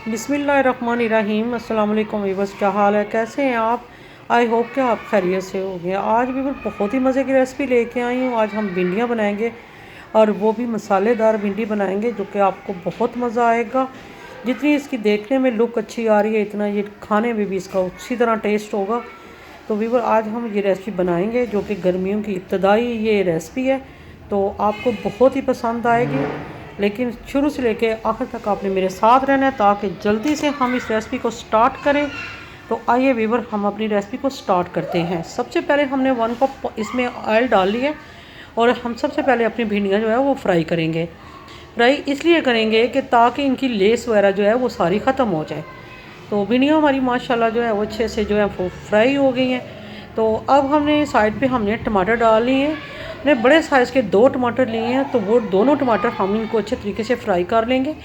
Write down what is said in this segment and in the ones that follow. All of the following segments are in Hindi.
बिस्मिल्लाहिर्रहमानिर्रहीम। अस्सलाम वालेकुम वीवर्स, क्या हाल है, कैसे हैं आप। आई होप कि आप खैरियत से हो गए। आज भी मैं बहुत ही मज़े की रेसिपी लेके आई हूँ। आज हम भिंडियाँ बनाएंगे और वो भी मसालेदार भिंडी बनाएंगे जो कि आपको बहुत मज़ा आएगा। जितनी इसकी देखने में लुक अच्छी आ रही है इतना ये खाने में भी इसका उसी तरह टेस्ट होगा। तो वीवर आज हम ये रेसिपी बनाएंगे जो कि गर्मियों की इब्तदाई ये रेसिपी है, तो आपको बहुत ही पसंद आएगी। लेकिन शुरू से लेके आखिर तक आपने मेरे साथ रहना है ताकि जल्दी से हम इस रेसिपी को स्टार्ट करें। तो आइए वीवर हम अपनी रेसिपी को स्टार्ट करते हैं। सबसे पहले हमने 1 कप इसमें ऑयल डाल लिया और हम सबसे पहले अपनी भिंडियाँ जो है वो फ्राई करेंगे। फ्राई इसलिए करेंगे कि ताकि इनकी लेस वगैरह जो है वो सारी ख़त्म हो जाए। तो भिंडियाँ हमारी माशाल्लाह जो है वो अच्छे से जो है वो फ्राई हो गई हैं। तो अब हमने साइड पे हमने टमाटर डाल लिए हैं। मैंने बड़े साइज़ के 2 टमाटर लिए हैं, तो वो दोनों टमाटर हम इनको अच्छे तरीके से फ्राई कर लेंगे।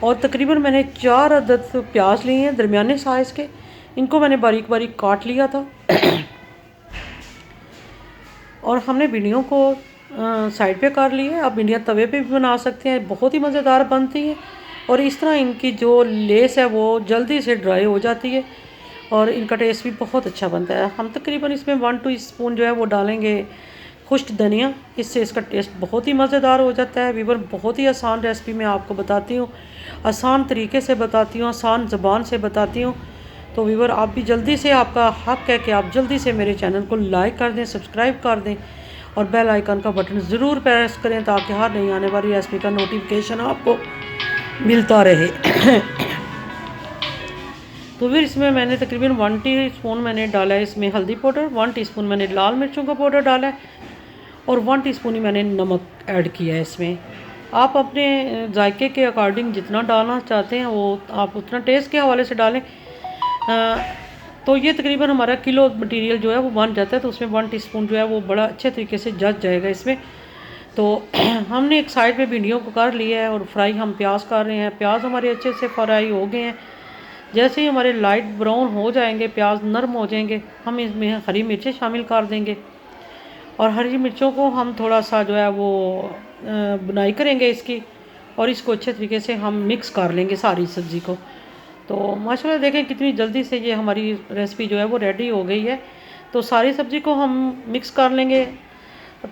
और तकरीबन मैंने 4 अदद प्याज लिए हैं दरमियाने साइज़ के, इनको मैंने बारीक बारीक काट लिया था। और हमने भिंडियों को साइड पे कर लिए। अब भिंडियाँ तवे पे भी बना सकते हैं, बहुत ही मज़ेदार बनती हैं। और इस तरह इनकी जो लेस है वो जल्दी से ड्राई हो जाती है और इनका टेस्ट भी बहुत अच्छा बनता है। हम तकरीबन इसमें 1 टीस्पून जो है वो डालेंगे खुश्क धनिया, इससे इसका टेस्ट बहुत ही मज़ेदार हो जाता है। वीवर बहुत ही आसान रेसिपी मैं आपको बताती हूँ, आसान तरीके से बताती हूँ, आसान ज़बान से बताती हूँ। तो वीवर आप भी जल्दी से, आपका हक़ है कि आप जल्दी से मेरे चैनल को लाइक कर दें, सब्सक्राइब कर दें और बेल आइकन का बटन ज़रूर प्रेस करें ताकि हर नई आने वाली रेसिपी का नोटिफिकेशन आपको मिलता रहे। तो फिर इसमें मैंने तकरीबन 1 टीस्पून मैंने डाला है इसमें हल्दी पाउडर, 1 टीस्पून मैंने लाल मिर्चों का पाउडर डाला है और 1 टीस्पून ही मैंने नमक ऐड किया है इसमें। आप अपने जायके के अकॉर्डिंग जितना डालना चाहते हैं वो आप उतना टेस्ट के हवाले से डालें। तो ये तकरीबन हमारा किलो मटेरियल जो है वो बन जाता है, तो उसमें 1 टीस्पून जो है वो बड़ा अच्छे तरीके से जच जाएगा इसमें। तो हमने एक साइड पे भिंडियों को कर लिया है और फ्राई हम प्याज कर रहे हैं। प्याज हमारे अच्छे से फ्राई हो गए हैं। जैसे ही हमारे लाइट ब्राउन हो जाएंगे, प्याज नरम हो जाएंगे, हम इसमें हरी मिर्चें शामिल कर देंगे और हरी मिर्चों को हम थोड़ा सा जो है वो बुनाई करेंगे इसकी और इसको अच्छे तरीके से हम मिक्स कर लेंगे सारी सब्ज़ी को। तो माशाल्लाह देखें कितनी जल्दी से ये हमारी रेसिपी जो है वो रेडी हो गई है। तो सारी सब्ज़ी को हम मिक्स कर लेंगे।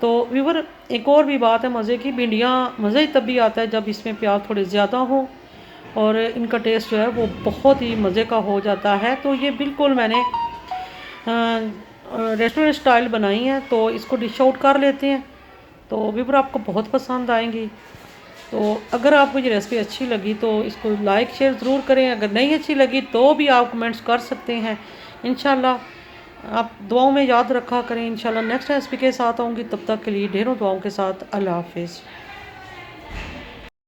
तो व्यूवर एक और भी बात है मज़े की, भिंडियाँ मज़ा ही तब भी आता है जब इसमें प्याज थोड़े ज़्यादा हो और इनका टेस्ट जो है वो बहुत ही मज़े का हो जाता है। तो ये बिल्कुल मैंने रेस्टोरेंट स्टाइल बनाई है, तो इसको डिश आउट कर लेते हैं। तो व्यूवर आपको बहुत पसंद आएंगी। तो अगर आपको ये रेसिपी अच्छी लगी तो इसको लाइक शेयर ज़रूर करें। अगर नहीं अच्छी लगी तो भी आप कमेंट्स कर सकते हैं। इंशाल्लाह आप दुआओं में याद रखा करें। इंशाल्लाह नेक्स्ट रेसिपी के साथ आऊँगी, तब तक के लिए ढेरों दुआओं के साथ अल्लाह हाफिज़।